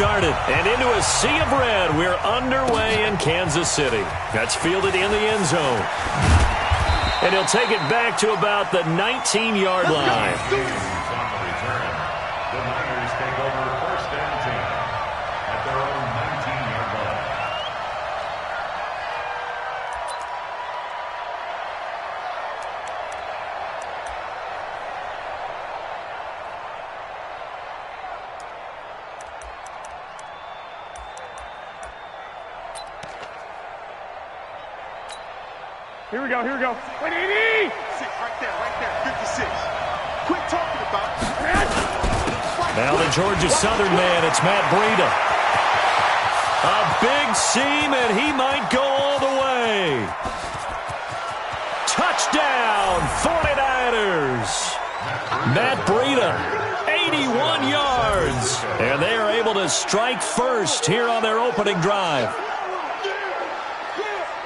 started. And into a sea of red, we're underway in Kansas City. That's fielded in the end zone. And he'll take it back to about the 19-yard line. Here we go, here we go. 180! Right there, 56. Quit talking about it. Now the Georgia Southern man, it's Matt Breida. A big seam, and he might go all the way. Touchdown, 49ers. Matt Breida, 81 yards. And they are able to strike first here on their opening drive.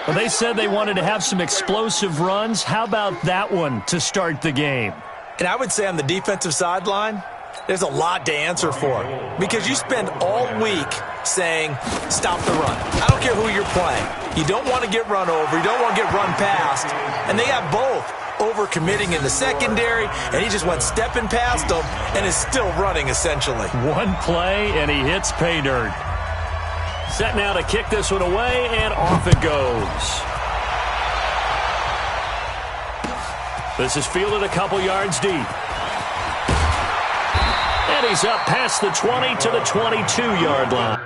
Well, they said they wanted to have some explosive runs. How about that one to start the game? And I would say on the defensive sideline, there's a lot to answer for. Because you spend all week saying, stop the run. I don't care who you're playing. You don't want to get run over. You don't want to get run past. And they have both. Overcommitting in the secondary, and he just went stepping past them and is still running, essentially. One play, and he hits pay dirt. Set now to kick this one away, and off it goes. This is fielded a couple yards deep. And he's up past the 20 to the 22-yard line.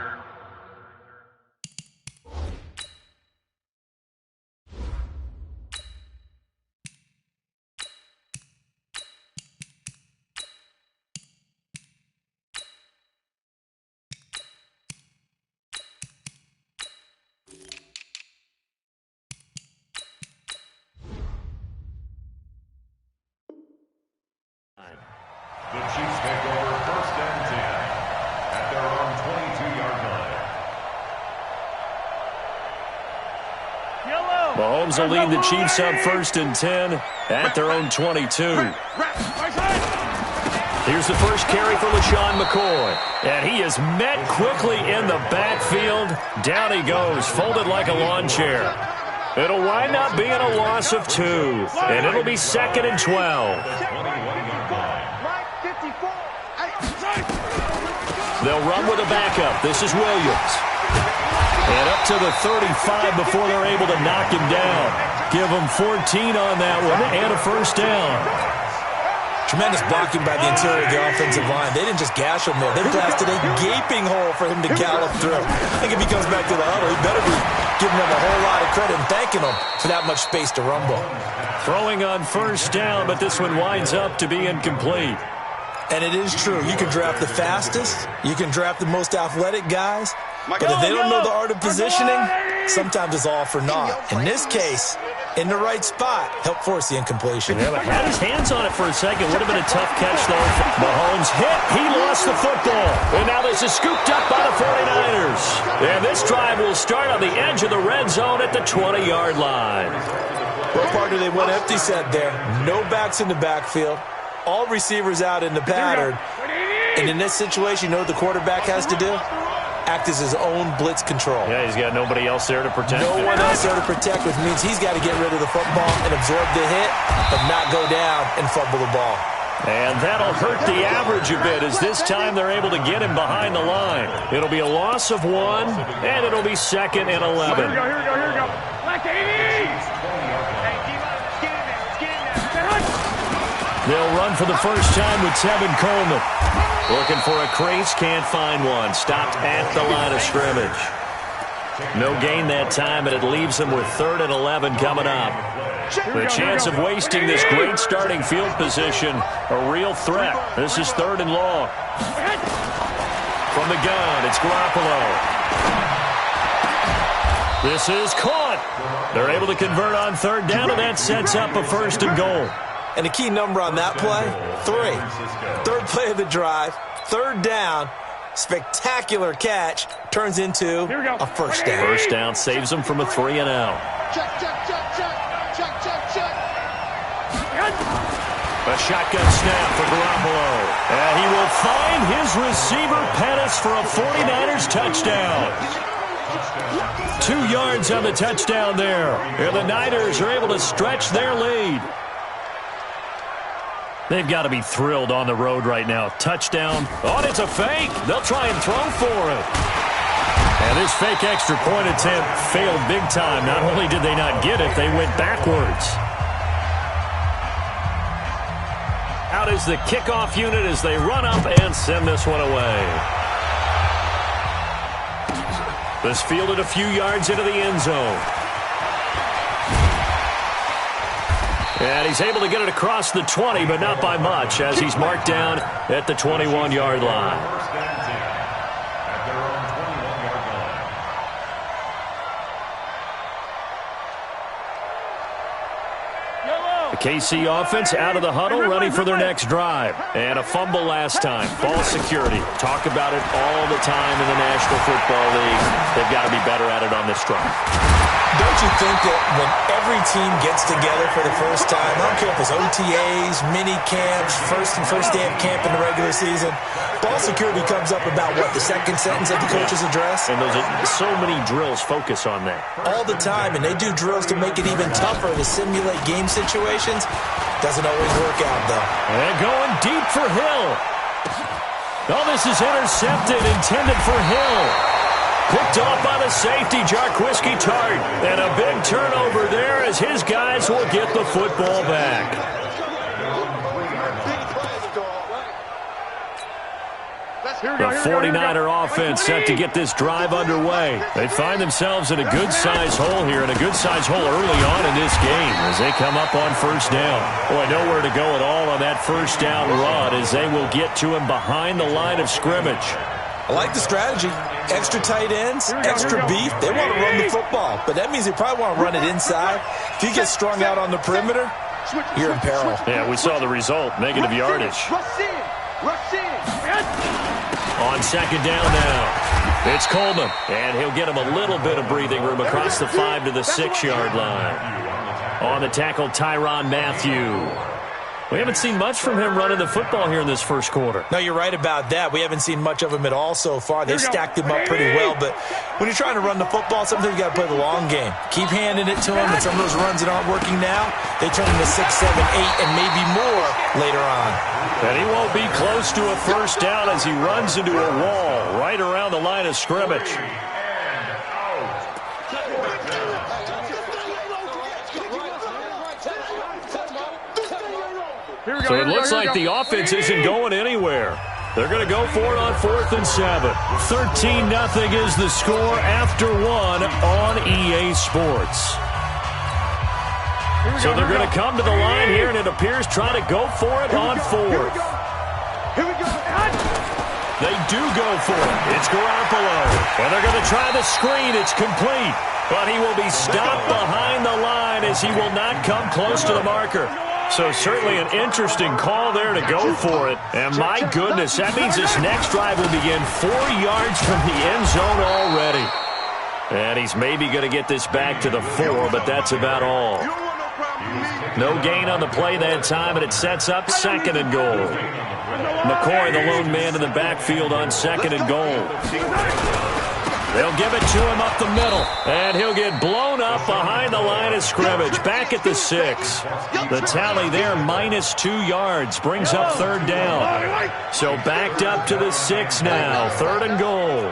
The Chiefs take over 1st and 10 at their own 22-yard line. Mahomes will lead the Chiefs up 1st and 10 at their own 22. Here's the first carry for LaShawn McCoy. And he is met quickly in the backfield. Down he goes, folded like a lawn chair. It'll wind up being a loss of 2. And it'll be 2nd and 12. They'll run with a backup. This is Williams. And up to the 35 before they're able to knock him down. Give him 14 on that one and a first down. Tremendous blocking by the interior of the offensive line. They didn't just gash him there. They blasted a gaping hole for him to gallop through. I think if he comes back to the huddle, he better be giving them a whole lot of credit and thanking them for that much space to rumble. Throwing on first down, but this one winds up to be incomplete. And it is true. You can draft the fastest. You can draft the most athletic guys. But if they don't know the art of positioning, sometimes it's all for naught. In this case, in the right spot, help force the incompletion. Yeah, but had his hands on it for a second. Would have been a tough catch, though. Mahomes hit. He lost the football. And now this is scooped up by the 49ers. And this drive will start on the edge of the red zone at the 20-yard line. Well, partner, they went empty set there. No backs in the backfield. All receivers out in the pattern. And in this situation, you know what the quarterback has to do? Act as his own blitz control. Yeah, he's got nobody else there to protect. No one else there to protect, which means he's got to get rid of the football and absorb the hit, but not go down and fumble the ball. And that'll hurt the average a bit, as this time they're able to get him behind the line. It'll be a loss of 1, and it'll be 2nd and 11. Here we go, here we go, here we go. Black 80! They'll run for the first time with Tevin Coleman. Looking for a crease, can't find one. Stopped at the line of scrimmage. No gain that time, and it leaves them with 3rd and 11 coming up. The chance of wasting this great starting field position, a real threat. This is 3rd and long. From the gun, it's Garoppolo. This is caught. They're able to convert on 3rd down, and that sets up a 1st and goal. And the key number on that play, 3. 3rd play of the drive, 3rd down, spectacular catch, turns into a first down. First down saves them from a 3 and out. A shotgun snap for Garoppolo. And he will find his receiver Pettis for a 49ers touchdown. 2 yards on the touchdown there. And the Niners are able to stretch their lead. They've got to be thrilled on the road right now. Touchdown. Oh, it's a fake. They'll try and throw for it. And this fake extra point attempt failed big time. Not only did they not get it, they went backwards. Out is the kickoff unit as they run up and send this one away. This fielded a few yards into the end zone. And he's able to get it across the 20, but not by much, as he's marked down at the 21-yard line. First and 10 at their own 21-yard line. The KC offense out of the huddle, ready for their next drive. And a fumble last time. Ball security. Talk about it all the time in the National Football League. They've got to be better at it on this drive. Don't you think that when every team gets together for the first time, I don't care if it's OTAs, mini camps, first day of camp in the regular season, ball security comes up about, what, the second sentence of the coach's address? And so many drills focus on that. All the time, and they do drills to make it even tougher to simulate game situations. Doesn't always work out, though. And going deep for Hill. Oh, this is intercepted, intended for Hill. Picked off by the safety, Jarquiski Tart. And a big turnover there as his guys will get the football back. The 49er offense set to get this drive underway. They find themselves in a good-sized hole here, and a good-sized hole early on in this game as they come up on first down. Boy, nowhere to go at all on that first down run as they will get to him behind the line of scrimmage. I like the strategy. Extra tight ends, extra beef. They want to run the football, but that means they probably want to run it inside. If you get strung out on the perimeter, you're in peril. Yeah, we saw the result, negative yardage. Rush in. On second down now, it's Coleman, and he'll get him a little bit of breathing room across the 5 to the 6-yard line. On the tackle, Tyrann Mathieu. We haven't seen much from him running the football here in this first quarter. No, you're right about that. We haven't seen much of him at all so far. They've stacked him up pretty well, but when you're trying to run the football, sometimes you got to play the long game. Keep handing it to him, and some of those runs that aren't working now, they turn into 6, 7, 8, and maybe more later on. And he won't be close to a first down as he runs into a wall right around the line of scrimmage. So it looks like the offense isn't going anywhere. They're going to go for it on 4th and 7. 13-0 is the score after 1 on EA Sports. So they're going to come to the line here, and it appears try to go for it on 4th. They do go for it. It's Garoppolo. And they're going to try the screen. It's complete. But he will be stopped behind the line as he will not come close to the marker. So certainly an interesting call there to go for it. And my goodness, that means this next drive will begin 4 yards from the end zone already. And he's maybe going to get this back to the 4, but that's about all. No gain on the play that time, and it sets up 2nd and goal. McCoy, the lone man in the backfield on 2nd and goal. They'll give it to him up the middle, and he'll get blown up behind the line of scrimmage. Back at the 6. The tally there, -2 yards, brings up 3rd down. So backed up to the 6 now, 3rd and goal.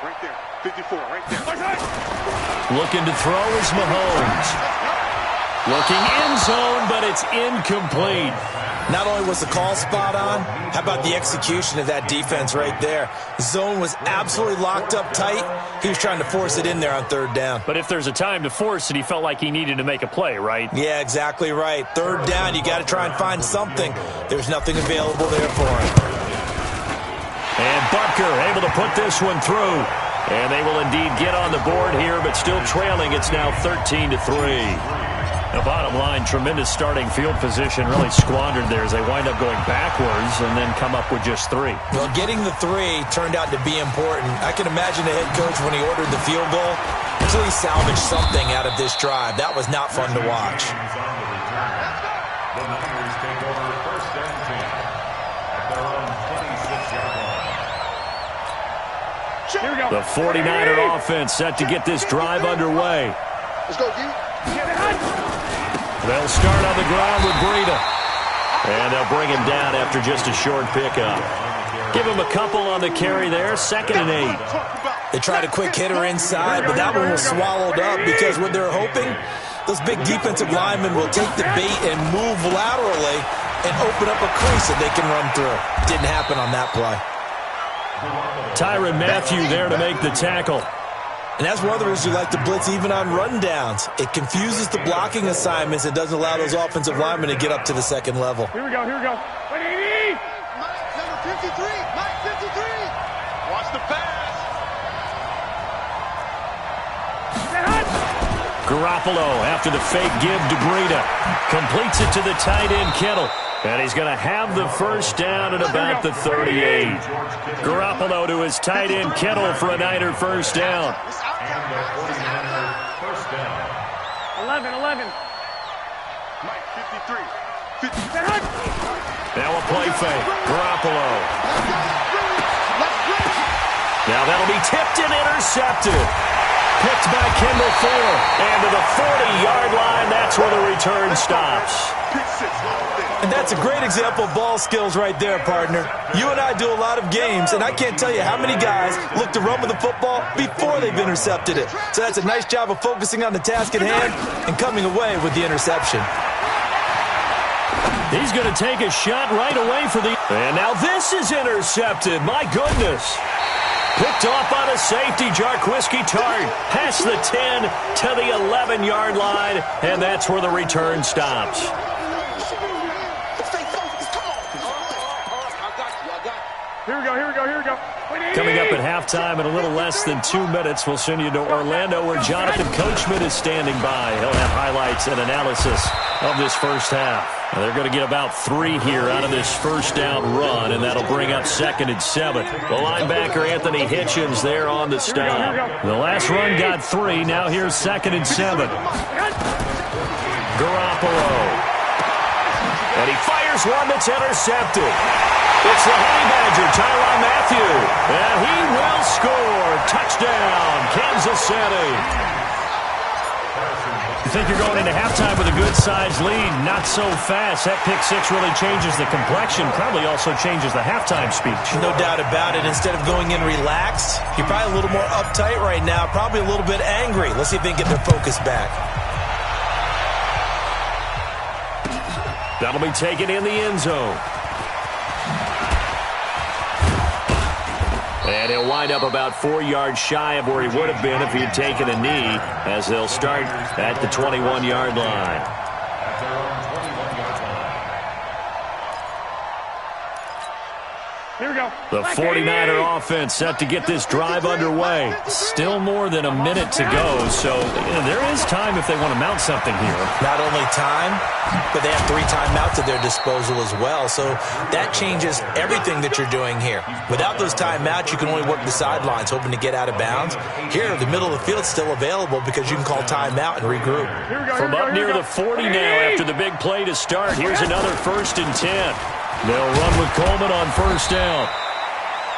Right there, 54, right there. Looking to throw is Mahomes. Looking end zone, but it's incomplete. Not only was the call spot on, how about the execution of that defense right there? Zone was absolutely locked up tight. He was trying to force it in there on 3rd down. But if there's a time to force it, he felt like he needed to make a play, right? Yeah, exactly right. 3rd down, you got to try and find something. There's nothing available there for him. And Butker able to put this one through. And they will indeed get on the board here, but still trailing. It's now 13-3. The bottom line, tremendous starting field position, really squandered there as they wind up going backwards and then come up with just 3. Well, getting the 3 turned out to be important. I can imagine the head coach when he ordered the field goal, until he salvaged something out of this drive. That was not fun to watch. The Niners take over first and 10 at their own 26-yard line. Here we go. The 49er offense set to get this drive underway. Let's go, D. They'll start on the ground with Breida. And they'll bring him down after just a short pickup. Give him a couple on the carry there, 2nd and 8. They tried a quick hitter inside, but that one was swallowed up because what they're hoping, those big defensive linemen will take the bait and move laterally and open up a crease that they can run through. Didn't happen on that play. Tyrann Mathieu there to make the tackle. And that's one of the reasons you like to blitz even on rundowns. It confuses the blocking assignments and doesn't allow those offensive linemen to get up to the second level. Here we go. Here we go. Wait, 80. Mike, number 53. Mike, 53. Watch the pass. Garoppolo after the fake give to Breida. Completes it to the tight end Kittle. And he's going to have the first down at about the 38. Garoppolo to his tight end Kittle for a Niner first down. And the 49er first down. 11. Mike, 53. 50. Now a play fake. Garoppolo. Now that'll be tipped and intercepted. Picked by Kendall Fuller. And to the 40-yard line, that's where the return stops. And that's a great example of ball skills right there, partner. You and I do a lot of games, and I can't tell you how many guys look to run with the football before they've intercepted it. So that's a nice job of focusing on the task at hand and coming away with the interception. He's going to take a shot right away for the... And now this is intercepted. My goodness. Picked off by the safety, Jarquiski Tart. Past the 10 to the 11-yard line, and that's where the return stops. Here we go. Coming up at halftime in a little less than 2 minutes, we'll send you to Orlando where Jonathan Coachman is standing by. He'll have highlights and analysis of this first half. Now they're going to get about 3 here out of this first down run, and that'll bring up 2nd and 7. The linebacker Anthony Hitchens there on the stop. The last run got 3. Now here's 2nd and 7. Garoppolo. And he fires one that's intercepted. It's the Honey Badger, Tyrann Mathieu. And he will score. Touchdown, Kansas City. You think you're going into halftime with a good-sized lead. Not so fast. That pick six really changes the complexion. Probably also changes the halftime speech. No doubt about it. Instead of going in relaxed, you're probably a little more uptight right now. Probably a little bit angry. Let's see if they can get their focus back. That'll be taken in the end zone. And he'll wind up about 4 yards shy of where he would have been if he had taken a knee, as they'll start at the 21-yard line. At their own 21-yard line. Here we go. The 49er offense set to get this drive underway. Still more than a minute to go, so there is time if they want to mount something here. Not only time, but they have 3 timeouts at their disposal as well, so that changes everything that you're doing here. Without those timeouts, you can only work the sidelines, hoping to get out of bounds. Here, the middle of the field's still available because you can call timeout and regroup. From up near the 40 now after the big play to start, here's another 1st and 10. They'll run with Coleman on first down.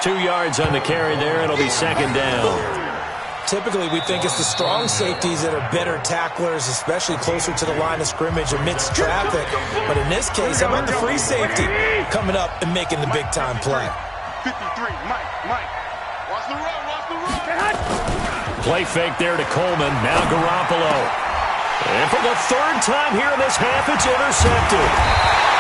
2 yards on the carry there. It'll be 2nd down. Typically, we think it's the strong safeties that are better tacklers, especially closer to the line of scrimmage amidst traffic. But in this case, how about the free safety coming up and making the big-time play? 53, Mike. Watch the run. Play fake there to Coleman. Now Garoppolo. And for the 3rd time here in this half, it's intercepted.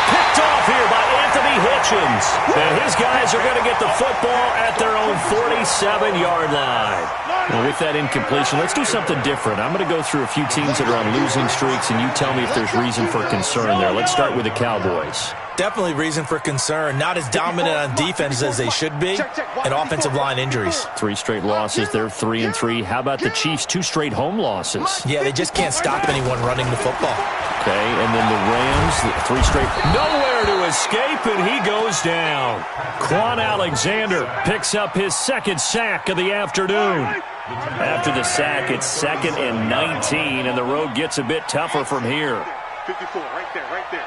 Picked off here by Anthony Hitchens. And his guys are going to get the football at their own 47-yard line. Well, with that incompletion, let's do something different. I'm going to go through a few teams that are on losing streaks, and you tell me if there's reason for concern there. Let's start with the Cowboys. Definitely reason for concern. Not as dominant on defense as they should be, and offensive line injuries. 3 straight losses. They're 3-3. How about the Chiefs? 2 straight home losses. Yeah, they just can't stop anyone running the football. Okay, and then the Rams, 3 straight. Nowhere to escape, and he goes down. Quan Alexander picks up his 2nd sack of the afternoon. After the sack, it's 2nd and 19, and the road gets a bit tougher from here. 54, right there, right there.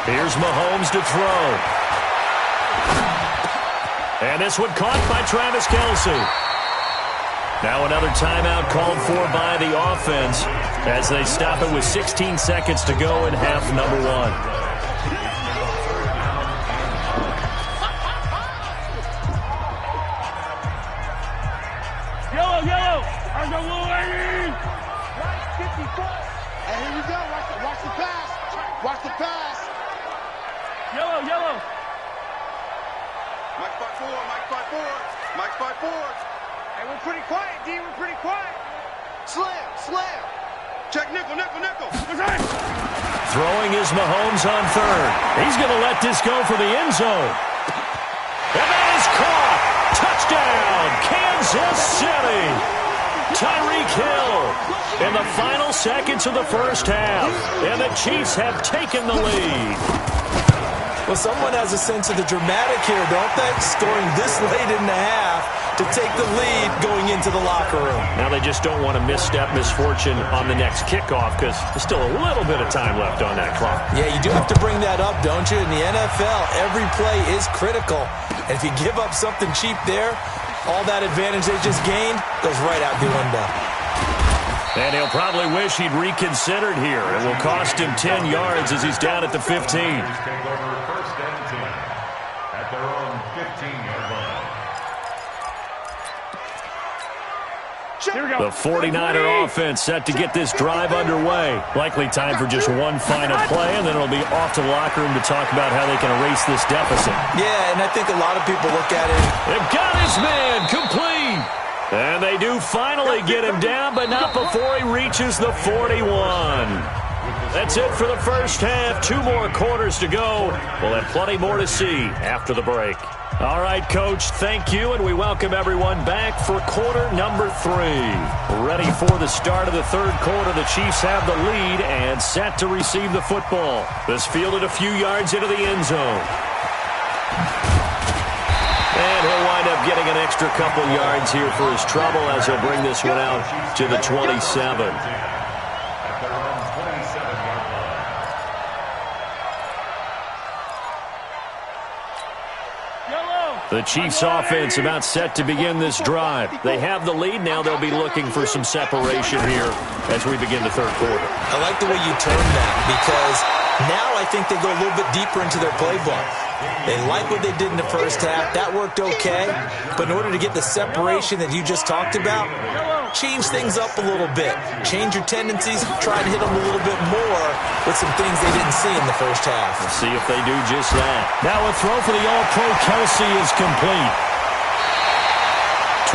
Here's Mahomes to throw. And this one caught by Travis Kelce. Now another timeout called for by the offense as they stop it with 16 seconds to go in half number 1. Yellow! I go Wolverine! Right, 54. And here we go. Watch the pass. Watch the pass. Yellow! Mike 5-4, Mike 5-4. Mike 5-4. Hey, we're pretty quiet, D. We're pretty quiet. Slam. Check nickel. Throwing is Mahomes on third. He's going to let this go for the end zone. And that is caught. Touchdown, Kansas City. Tyreek Hill in the final seconds of the first half. And the Chiefs have taken the lead. Well, someone has a sense of the dramatic here, don't they? Scoring this late in the half to take the lead going into the locker room. Now they just don't want to misstep misfortune on the next kickoff because there's still a little bit of time left on that clock. Yeah, you do have to bring that up, don't you? In the NFL, every play is critical. And if you give up something cheap there, all that advantage they just gained goes right out the window. And he'll probably wish he'd reconsidered here. It will cost him 10 yards as he's down at the 15. Take over first and 10 at their own 15-yard line. The 49er offense set to get this drive underway. Likely time for just one final play, and then it'll be off to the locker room to talk about how they can erase this deficit. Yeah, and I think a lot of people look at it. They've got his man complete. And they do finally get him down, but not before he reaches the 41. That's it for the first half. 2 more quarters to go. We'll have plenty more to see after the break. All right, Coach, thank you, and we welcome everyone back for quarter number 3. Ready for the start of the third quarter. The Chiefs have the lead and set to receive the football. This fielded a few yards into the end zone. And he'll wind up getting an extra couple yards here for his trouble as he'll bring this one out to the 27. The Chiefs offense about set to begin this drive. They have the lead. Now they'll be looking for some separation here as we begin the third quarter. I like the way you term that because now I think they go a little bit deeper into their playbook. They like what they did in the first half. That worked okay. But in order to get the separation that you just talked about, change things up a little bit. Change your tendencies. Try to hit them a little bit more with some things they didn't see in the first half. We'll see if they do just that. Now a throw for the All-Pro Kelce is complete.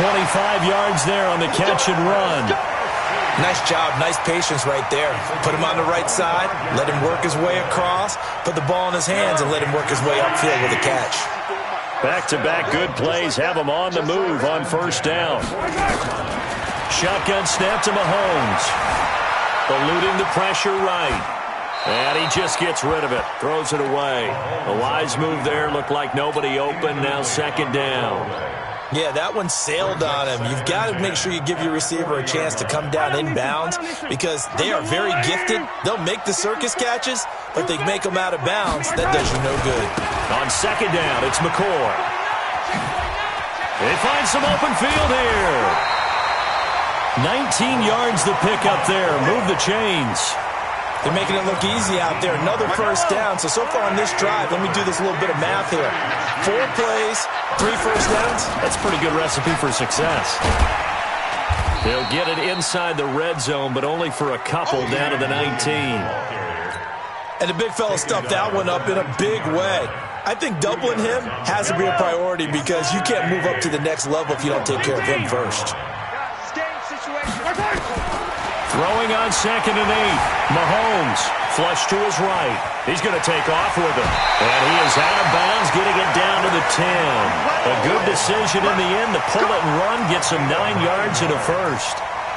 25 yards there on the catch and run. Nice job, nice patience right there. Put him on the right side, let him work his way across, put the ball in his hands, and let him work his way upfield with a catch. Back-to-back good plays have him on the move on first down. Shotgun snap to Mahomes. Eluding the pressure right. And he just gets rid of it. Throws it away. A wise move there. Looked like nobody open. Now second down. Yeah, that one sailed on him. You've got to make sure you give your receiver a chance to come down inbounds because they are very gifted. They'll make the circus catches, but they make them out of bounds. That does you no good. On second down, it's McCoy. They find some open field here. 19 yards the pick up there. Move the chains. They're making it look easy out there. Another first down. So far on this drive, let me do this little bit of math here. 4 plays, 3 first downs. That's a pretty good recipe for success. They'll get it inside the red zone, but only for a couple down to the 19. And the big fella stuffed that one up in a big way. I think doubling him has to be a priority because you can't move up to the next level if you don't take care of him first. Throwing on second and 8. Mahomes, flush to his right. He's going to take off with it. And he is out of bounds, getting it down to the 10. A good decision in the end to pull it and run, gets him 9 yards and a first.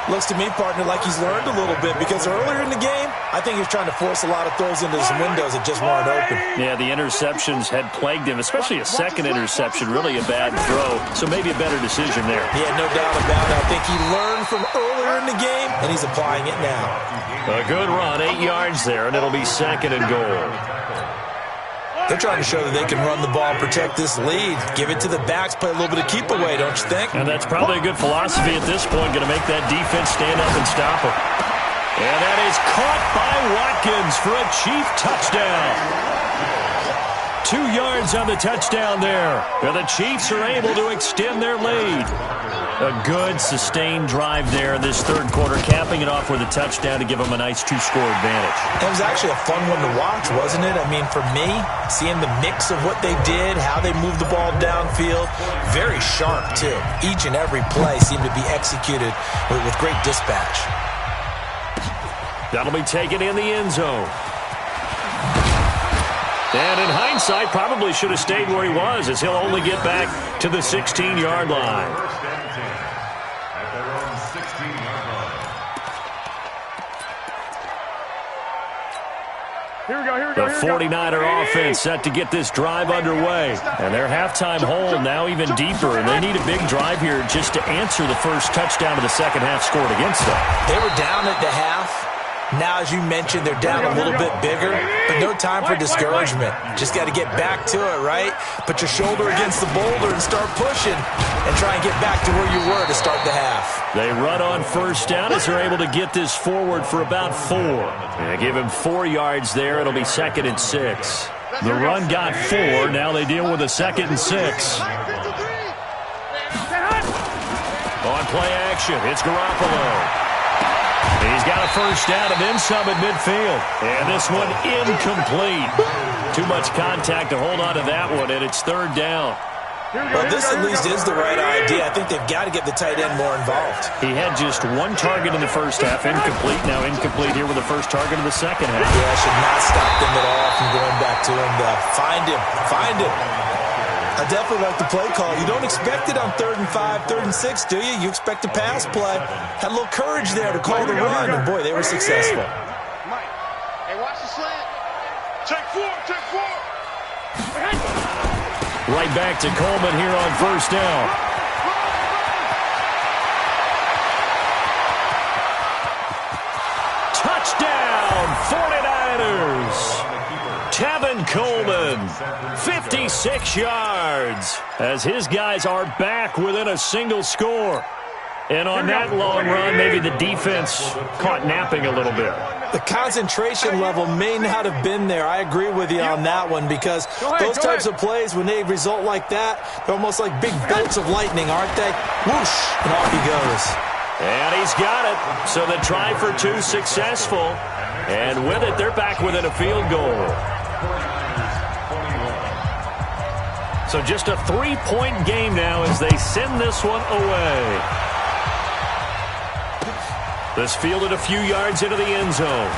Looks to me, partner, like he's learned a little bit because earlier in the game, I think he was trying to force a lot of throws into some windows that just weren't open. Yeah, the interceptions had plagued him, especially a second interception, really a bad throw, so maybe a better decision there. Yeah, no doubt about it. I think he learned from earlier in the game, and he's applying it now. A good run, 8 yards there, and it'll be 2nd and goal. They're trying to show that they can run the ball and protect this lead. Give it to the backs, play a little bit of keep away, don't you think? And that's probably a good philosophy at this point, going to make that defense stand up and stop it. And that is caught by Watkins for a Chief touchdown. 2 yards on the touchdown there. And the Chiefs are able to extend their lead. A good, sustained drive there in this third quarter, capping it off with a touchdown to give them a nice 2-score advantage. It was actually a fun one to watch, wasn't it? I mean, for me, seeing the mix of what they did, how they moved the ball downfield, very sharp, too. Each and every play seemed to be executed with great dispatch. That'll be taken in the end zone. And in hindsight, probably should have stayed where he was, as he'll only get back to the 16-yard line. The 49er offense set to get this drive underway. And their halftime hole now even deeper. And they need a big drive here just to answer the first touchdown of the second half scored against them. They were down at the half. Now, as you mentioned, they're down a little bit bigger, but no time for discouragement. Just got to get back to it, right? Put your shoulder against the boulder and start pushing and try and get back to where you were to start the half. They run on first down as they're able to get this forward for about 4. They give him 4 yards there. It'll be 2nd and 6. The run got 4. Now they deal with a 2nd and 6. On play action, it's Garoppolo. He's got a first down and then some at midfield. And this one incomplete. Too much contact to hold on to that one, and it's 3rd down. Well, this at least is the right idea. I think they've got to get the tight end more involved. He had just 1 target in the first half, incomplete. Now incomplete here with the first target of the second half. Yeah, should not stop them at all from going back to him. Find him. Find him. I definitely like the play call. You don't expect it on 3rd and 5, 3rd and 6, do you? You expect a pass play. Had a little courage there to call the run, and boy, they were successful. Mike, hey, watch the slant. Take 4, take 4. Right back to Coleman here on first down. Touchdown, 49ers. Tevin Coleman, 56 yards, as his guys are back within a single score. And on that long run, maybe the defense caught napping a little bit. The concentration level may not have been there. I agree with you on that one because those types of plays, when they result like that, they're almost like big bolts of lightning, aren't they? Whoosh, and off he goes. And he's got it. So the try for 2 successful. And with it, they're back within a field goal. So just a 3-point game now as they send this one away. This fielded a few yards into the end zone.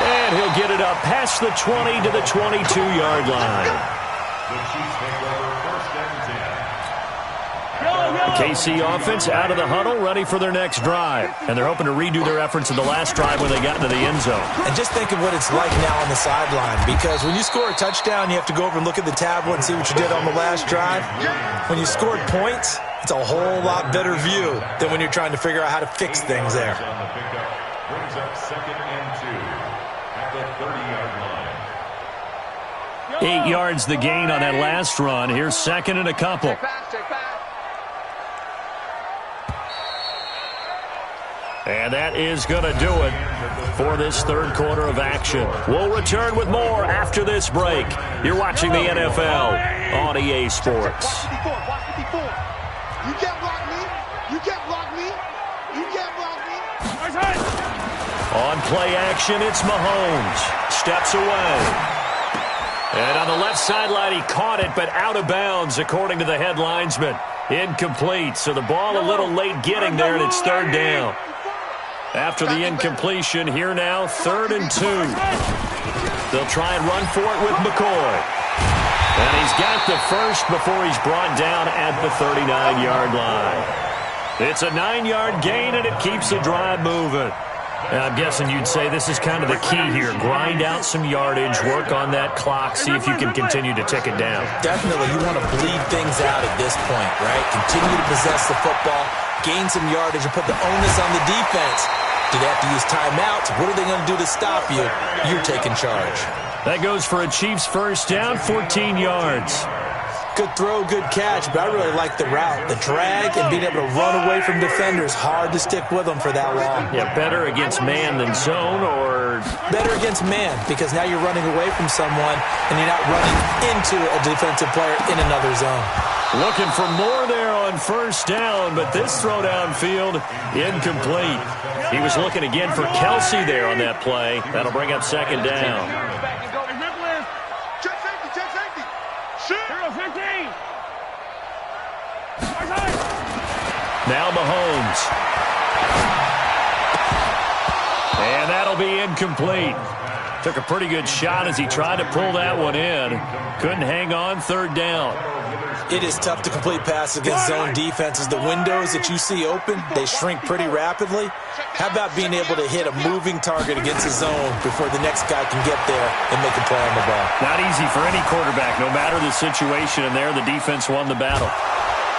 And he'll get it up past the 20 to the 22-yard line. The KC offense out of the huddle, ready for their next drive. And they're hoping to redo their efforts in the last drive when they got into the end zone. And just think of what it's like now on the sideline, because when you score a touchdown, you have to go over and look at the tablet and see what you did on the last drive. When you scored points, it's a whole lot better view than when you're trying to figure out how to fix things there. Brings up 2nd and 2 at the 30-yard line. 8 yards the gain on that last run. Here's 2nd and a couple. Take back. And that is going to do it for this third quarter of action. We'll return with more after this break. You're watching the NFL on EA Sports. Watch the before. You can't block me. You can't block me. You can't block me. On play action, it's Mahomes. Steps away. And on the left sideline, he caught it, but out of bounds, according to the head linesman. Incomplete, so the ball a little late getting there, and it's 3rd down. After the incompletion, here now, 3rd and 2. They'll try and run for it with McCoy. And he's got the first before he's brought down at the 39-yard line. It's a 9-yard gain, and it keeps the drive moving. And I'm guessing you'd say this is kind of the key here. Grind out some yardage, work on that clock, see if you can continue to tick it down. Definitely. You want to bleed things out at this point, right? Continue to possess the football, gain some yardage, and put the onus on the defense. Do they have to use timeouts? What are they going to do to stop you? You're taking charge. That goes for a Chiefs first down, 14 yards. Good throw, good catch, but I really like the route. The drag and being able to run away from defenders, hard to stick with them for that long. Yeah, better against man than zone, or? Better against man, because now you're running away from someone and you're not running into a defensive player in another zone. Looking for more there on first down, but this throw downfield, incomplete. He was looking again for Kelsey there on that play. That'll bring up second down. Now Mahomes. And that'll be incomplete. Took a pretty good shot as he tried to pull that one in. Couldn't hang on, third down. It is tough to complete passes against zone defenses. The windows that you see open, they shrink pretty rapidly. How about being able to hit a moving target against a zone before the next guy can get there and make a play on the ball? Not easy for any quarterback, no matter the situation, and there the defense won the battle.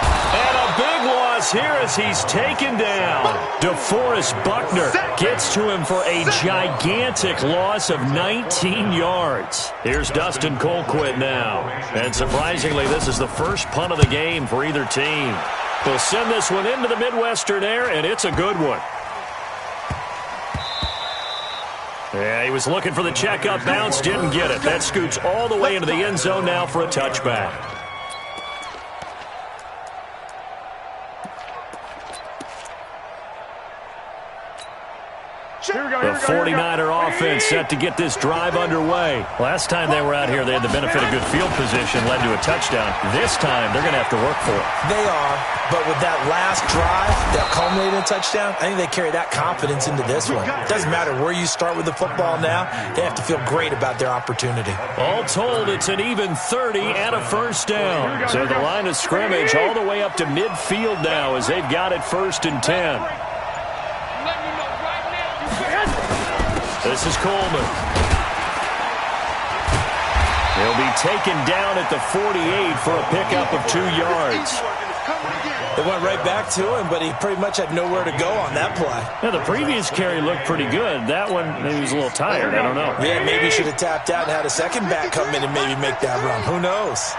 And a big loss here as he's taken down. DeForest Buckner gets to him for a gigantic loss of 19 yards. Here's Dustin Colquitt now. And surprisingly, this is the first punt of the game for either team. They'll send this one into the Midwestern air, and it's a good one. Yeah, he was looking for the check-up bounce, didn't get it. That scoots all the way into the end zone now for a touchback. The 49er offense set to get this drive underway. Last time they were out here, they had the benefit of good field position, led to a touchdown. This time, they're going to have to work for it. They are, but with that last drive that culminated in a touchdown, I think they carry that confidence into this one. It doesn't matter where you start with the football now. They have to feel great about their opportunity. All told, it's an even 30 and a first down. So the line of scrimmage all the way up to midfield now as they've got it 1st and 10. This is Coleman. He'll be taken down at the 48 for a pickup of 2 yards. They went right back to him, but he pretty much had nowhere to go on that play. Yeah, the previous carry looked pretty good. That one, maybe he was a little tired. I don't know. Yeah, maybe he should have tapped out and had a second back come in and maybe make that run. Who knows?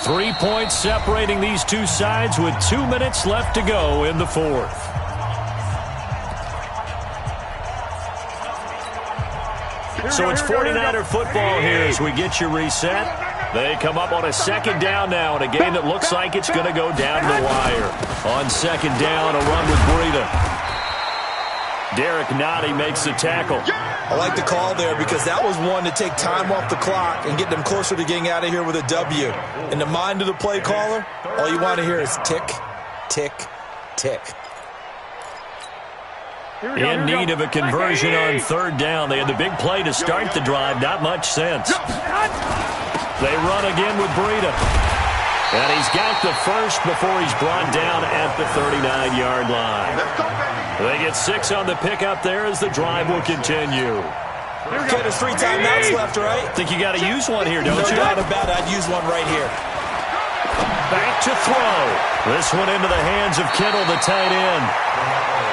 3 points separating these two sides with 2 minutes left to go in the fourth. So it's 49er football here as we get you reset. They come up on a second down now in a game that looks like it's going to go down to the wire. On second down, a run with Breida. Derek Nottie makes the tackle. I like the call there because that was one to take time off the clock and get them closer to getting out of here with a W. In the mind of the play caller, all you want to hear is tick, tick, tick. In need of a conversion on third down. They had the big play to start the drive. Not much sense. They run again with Breida. And he's got the first before he's brought down at the 39-yard line. They get 6 on the pickup there as the drive will continue. Okay, there's 3 timeouts left, right? Think you got to use one here, don't you? No doubt about it. I'd use one right here. Back to throw. This one into the hands of Kittle, the tight end.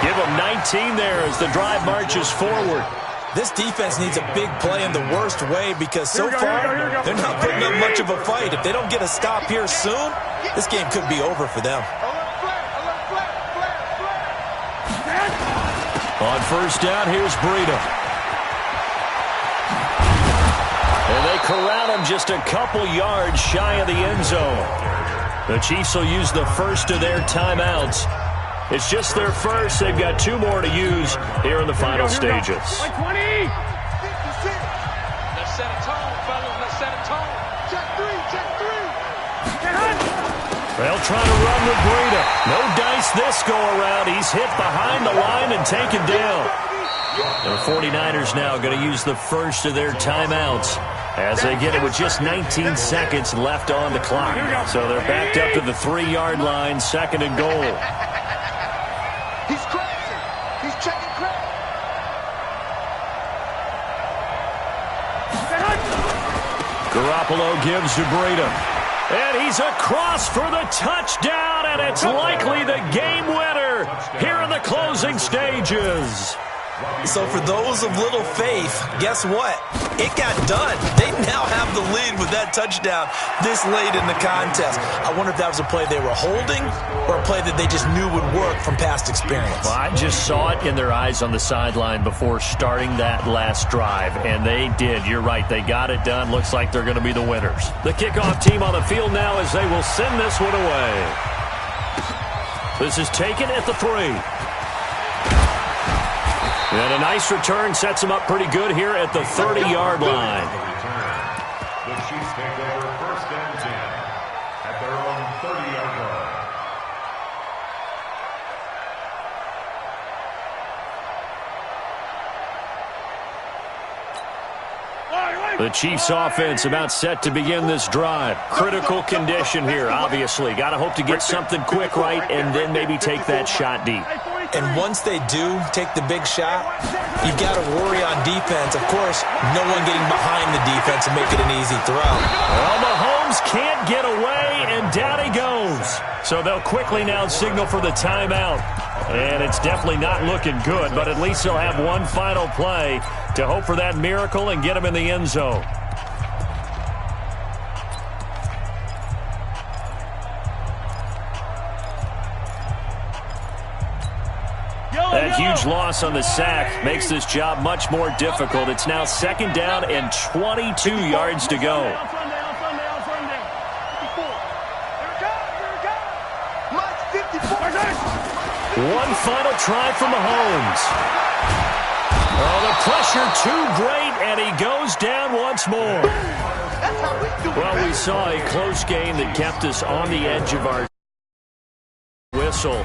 Give him 19 there as the drive marches forward. This defense needs a big play in the worst way because so far they're not putting up much of a fight. If they don't get a stop here soon, this game could be over for them. On first down, here's Breida. And they corral him just a couple yards shy of the end zone. The Chiefs will use the first of their timeouts. It's just their first. They've got 2 more to use here in the final stages. Let's set a tone, fellas. Let's set a tone. Check 3. They'll try to run with Breida. No dice this go around. He's hit behind the line and taken down. The 49ers now going to use the first of their timeouts as they get it with just 19 seconds left on the clock. So they're backed up to the 3-yard line, 2nd and goal. He's crazy. He's checking crazy. Garoppolo gives to Breida. And he's across for the touchdown, and it's likely the game winner here in the closing stages. So for those of little faith, guess what? It got done. They now have the lead with that touchdown this late in the contest. I wonder if that was a play they were holding or a play that they just knew would work from past experience. Well, I just saw it in their eyes on the sideline before starting that last drive, and they did. You're right. They got it done. Looks like they're going to be the winners. The kickoff team on the field now as they will send this one away. This is taken at the 3. And a nice return sets him up pretty good here at the 30-yard line. The Chiefs take over 1st and 10 at their own 30-yard line. The Chiefs offense about set to begin this drive. Critical condition here, obviously. Got to hope to get something quick right and then maybe take that shot deep. And once they do take the big shot, you've got to worry on defense. Of course, no one getting behind the defense and make it an easy throw. Well, Mahomes can't get away, and down he goes. So they'll quickly now signal for the timeout. And it's definitely not looking good, but at least they'll have one final play to hope for that miracle and get him in the end zone. That huge loss on the sack makes this job much more difficult. It's now 2nd down and 22 yards to go. One final try for Mahomes. Oh, the pressure too great, and he goes down once more. Well, we saw a close game that kept us on the edge of our whistle.